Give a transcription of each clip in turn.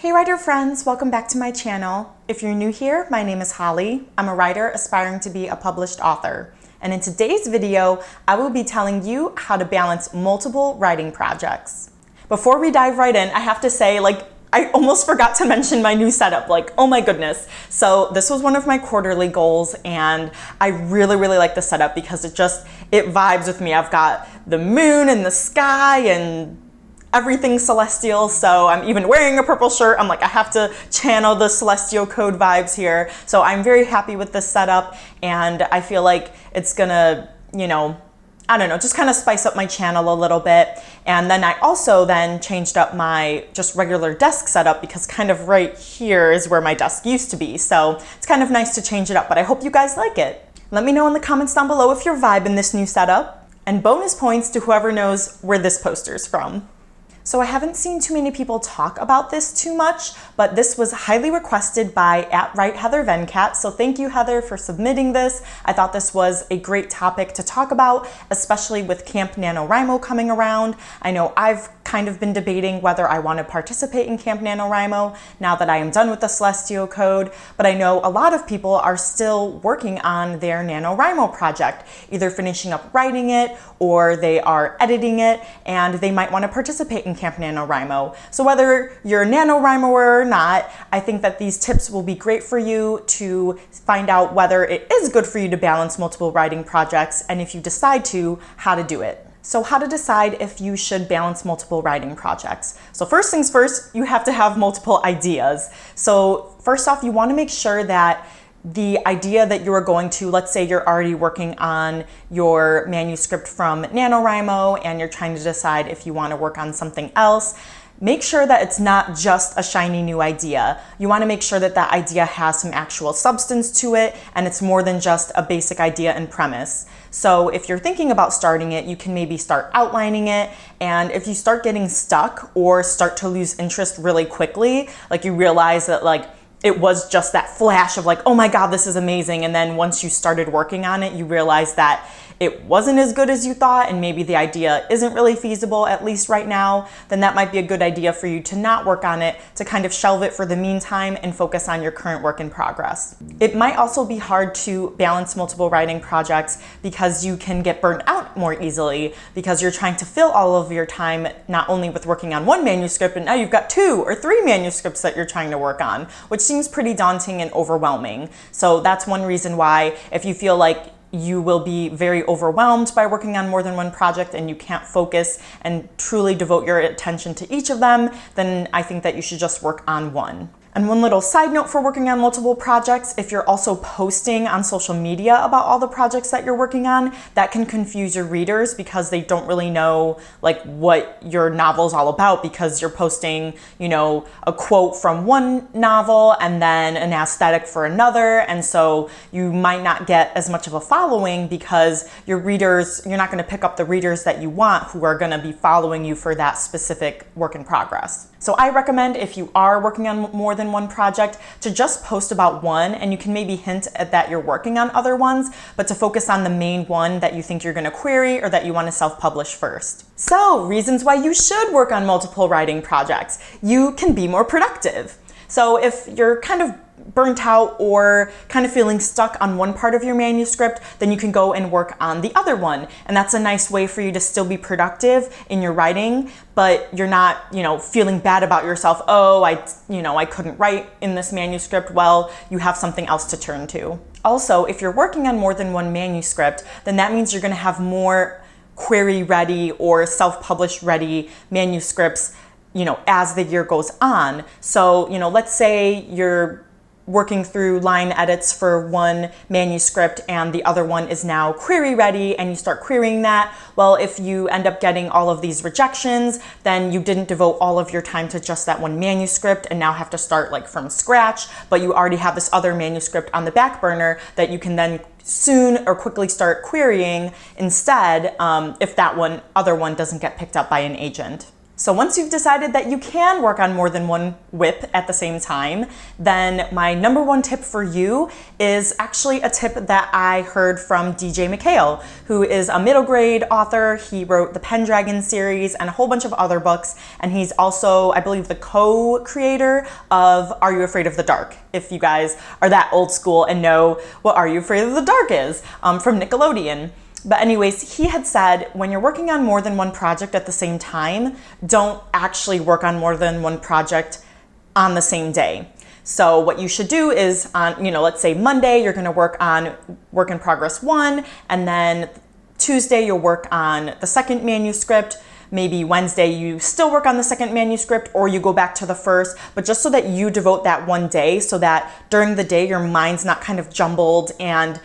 Hey writer friends, welcome back to my channel. If you're new here, my name is Holly. I'm a writer aspiring to be a published author. And in today's video, I will be telling you how to balance multiple writing projects. Before we dive right in, I have to say, I almost forgot to mention my new setup, oh my goodness. So this was one of my quarterly goals and I really like the setup because it vibes with me. I've got the moon and the sky and everything celestial, so I'm even wearing a purple shirt. I'm I have to channel the celestial code vibes here. So I'm very happy with this setup and I feel like it's gonna, I don't know, just kind of spice up my channel a little bit. And then I also then changed up my just regular desk setup because kind of right here is where my desk used to be. So it's kind of nice to change it up, but I hope you guys like it. Let me know in the comments down below if you're vibing this new setup. And bonus points to whoever knows where this poster's from. So I haven't seen too many people talk about this too much, but this was highly requested by @WriteHeatherVenkat. So thank you, Heather, for submitting this. I thought this was a great topic to talk about, especially with Camp NaNoWriMo coming around. I know I've kind of been debating whether I want to participate in Camp NaNoWriMo now that I am done with the Celestial Code, but I know a lot of people are still working on their NaNoWriMo project, either finishing up writing it or they are editing it and they might want to participate in Camp NaNoWriMo. So whether you're a NaNoWriMer or not, I think that these tips will be great for you to find out whether it is good for you to balance multiple writing projects and if you decide to, how to do it. So how to decide if you should balance multiple writing projects. So first things first, you have to have multiple ideas. So first off, you want to make sure that the idea that you are going to, let's say you're already working on your manuscript from NaNoWriMo and you're trying to decide if you want to work on something else, make sure that it's not just a shiny new idea. You want to make sure that that idea has some actual substance to it and it's more than just a basic idea and premise. So if you're thinking about starting it, you can maybe start outlining it, and if you start getting stuck or start to lose interest really quickly, you realize that it was just that flash of oh my God, this is amazing. And then once you started working on it, you realize that it wasn't as good as you thought and maybe the idea isn't really feasible, at least right now, then that might be a good idea for you to not work on it, to kind of shelve it for the meantime and focus on your current work in progress. It might also be hard to balance multiple writing projects because you can get burnt out more easily because you're trying to fill all of your time not only with working on one manuscript, but now you've got 2 or 3 manuscripts that you're trying to work on, which seems pretty daunting and overwhelming. So that's one reason why, if you feel like you will be very overwhelmed by working on more than one project and you can't focus and truly devote your attention to each of them, then I think that you should just work on one. And one little side note for working on multiple projects, if you're also posting on social media about all the projects that you're working on, that can confuse your readers because they don't really know what your novel's all about because you're posting, a quote from one novel and then an aesthetic for another. And so you might not get as much of a following because your readers, you're not going to pick up the readers that you want who are going to be following you for that specific work in progress. So I recommend, if you are working on more than one project, to just post about one, and you can maybe hint at that you're working on other ones, but to focus on the main one that you think you're going to query or that you want to self-publish first. So reasons why you should work on multiple writing projects. You can be more productive. So if you're kind of burnt out or kind of feeling stuck on one part of your manuscript, then you can go and work on the other one. And that's a nice way for you to still be productive in your writing, but you're not, feeling bad about yourself. Oh, I couldn't write in this manuscript. Well, you have something else to turn to. Also, if you're working on more than one manuscript, then that means you're going to have more query ready or self-published ready manuscripts, as the year goes on. So, let's say you're working through line edits for one manuscript and the other one is now query ready and you start querying that. Well, if you end up getting all of these rejections, then you didn't devote all of your time to just that one manuscript and now have to start from scratch, but you already have this other manuscript on the back burner that you can then soon or quickly start querying instead if that other one doesn't get picked up by an agent. So once you've decided that you can work on more than one WIP at the same time, then my number one tip for you is actually a tip that I heard from DJ McHale, who is a middle grade author. He wrote the Pendragon series and a whole bunch of other books. And he's also, I believe, the co-creator of Are You Afraid of the Dark? If you guys are that old school and know what Are You Afraid of the Dark is, from Nickelodeon. But anyways, he had said when you're working on more than one project at the same time, don't actually work on more than one project on the same day. So what you should do is on, let's say Monday, you're gonna work on work in progress 1, and then Tuesday, you'll work on the second manuscript. Maybe Wednesday, you still work on the second manuscript, or you go back to the first, but just so that you devote that one day so that during the day, your mind's not kind of jumbled and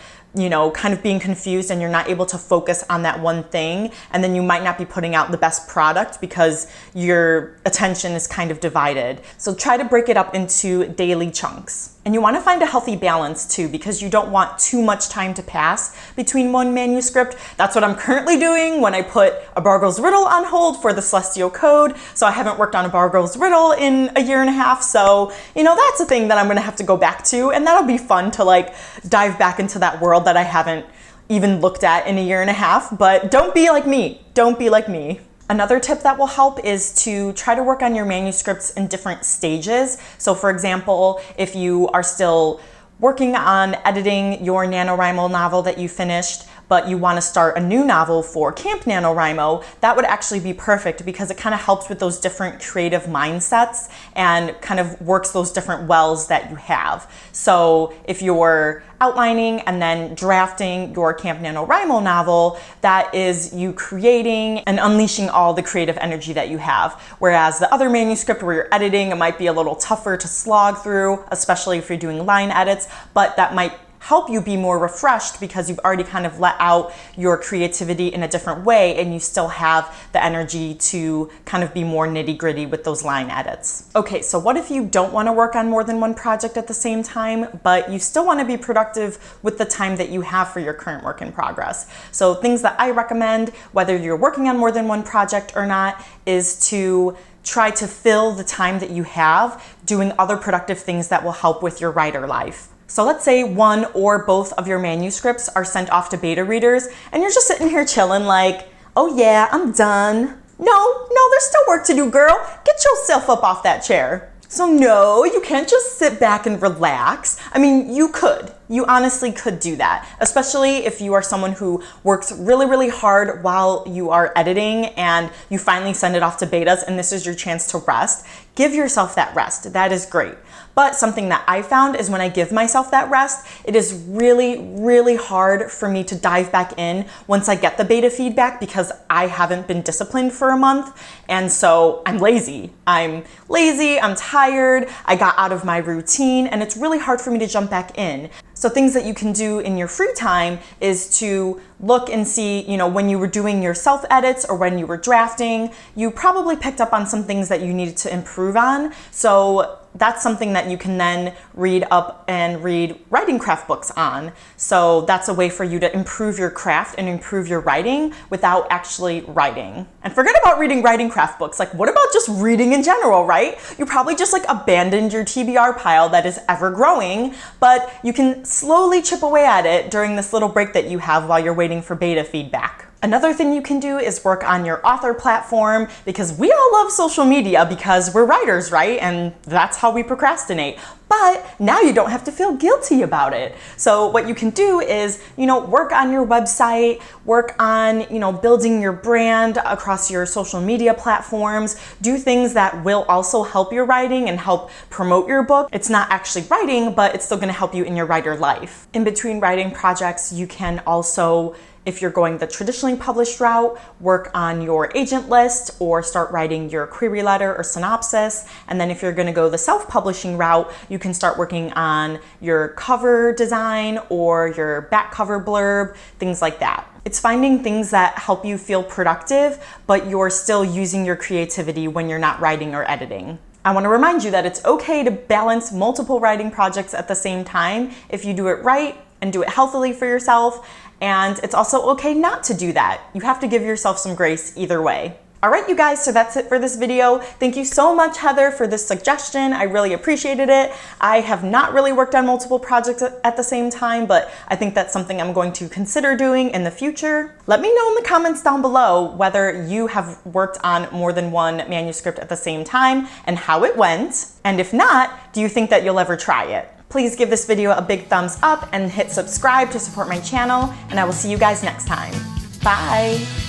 kind of being confused and you're not able to focus on that one thing. And then you might not be putting out the best product because your attention is kind of divided. So try to break it up into daily chunks. And you want to find a healthy balance too, because you don't want too much time to pass between one manuscript. That's what I'm currently doing when I put A Bargle's Riddle on hold for the Celestial Code. So I haven't worked on A Bargle's Riddle in a year and a half. So, that's a thing that I'm going to have to go back to. And that'll be fun to dive back into that world that I haven't even looked at in a year and a half. But don't be like me. Don't be like me. Another tip that will help is to try to work on your manuscripts in different stages. So for example, if you are still working on editing your NaNoWriMo novel that you finished, but you want to start a new novel for Camp NaNoWriMo, that would actually be perfect because it kind of helps with those different creative mindsets and kind of works those different wells that you have. So if you're outlining and then drafting your Camp NaNoWriMo novel, that is you creating and unleashing all the creative energy that you have. Whereas the other manuscript where you're editing, it might be a little tougher to slog through, especially if you're doing line edits, but that might help you be more refreshed because you've already kind of let out your creativity in a different way and you still have the energy to kind of be more nitty-gritty with those line edits. Okay, so what if you don't want to work on more than one project at the same time, but you still want to be productive with the time that you have for your current work in progress? So things that I recommend, whether you're working on more than one project or not, is to try to fill the time that you have doing other productive things that will help with your writer life. So let's say one or both of your manuscripts are sent off to beta readers and you're just sitting here chilling like, oh yeah, I'm done. No, there's still work to do, girl. Get yourself up off that chair. So no, you can't just sit back and relax. I mean, you could. You honestly could do that, especially if you are someone who works really, really hard while you are editing and you finally send it off to betas and this is your chance to rest. Give yourself that rest. That is great. But something that I found is when I give myself that rest, it is really, really hard for me to dive back in once I get the beta feedback because I haven't been disciplined for a month. And so I'm lazy. I'm tired, I got out of my routine, and it's really hard for me to jump back in. So things that you can do in your free time is to look and see, when you were doing your self-edits or when you were drafting, you probably picked up on some things that you needed to improve on. So that's something that you can then read up and read writing craft books on. So that's a way for you to improve your craft and improve your writing without actually writing. And forget about reading writing craft books. What about just reading in general, right? You probably just abandoned your TBR pile that is ever growing, but you can slowly chip away at it during this little break that you have while you're waiting for beta feedback. Another thing you can do is work on your author platform because we all love social media because we're writers, right? And that's how we procrastinate. But now you don't have to feel guilty about it. So what you can do is, work on your website, work on, building your brand across your social media platforms, do things that will also help your writing and help promote your book. It's not actually writing, but it's still gonna help you in your writer life. In between writing projects, you can also, if you're going the traditionally published route, work on your agent list or start writing your query letter or synopsis. And then if you're gonna go the self-publishing route, you can start working on your cover design or your back cover blurb, things like that. It's finding things that help you feel productive, but you're still using your creativity when you're not writing or editing. I want to remind you that it's okay to balance multiple writing projects at the same time if you do it right and do it healthily for yourself. And it's also okay not to do that. You have to give yourself some grace either way. All right, you guys, so that's it for this video. Thank you so much, Heather, for this suggestion. I really appreciated it. I have not really worked on multiple projects at the same time, but I think that's something I'm going to consider doing in the future. Let me know in the comments down below whether you have worked on more than one manuscript at the same time and how it went. And if not, do you think that you'll ever try it? Please give this video a big thumbs up and hit subscribe to support my channel, and I will see you guys next time. Bye.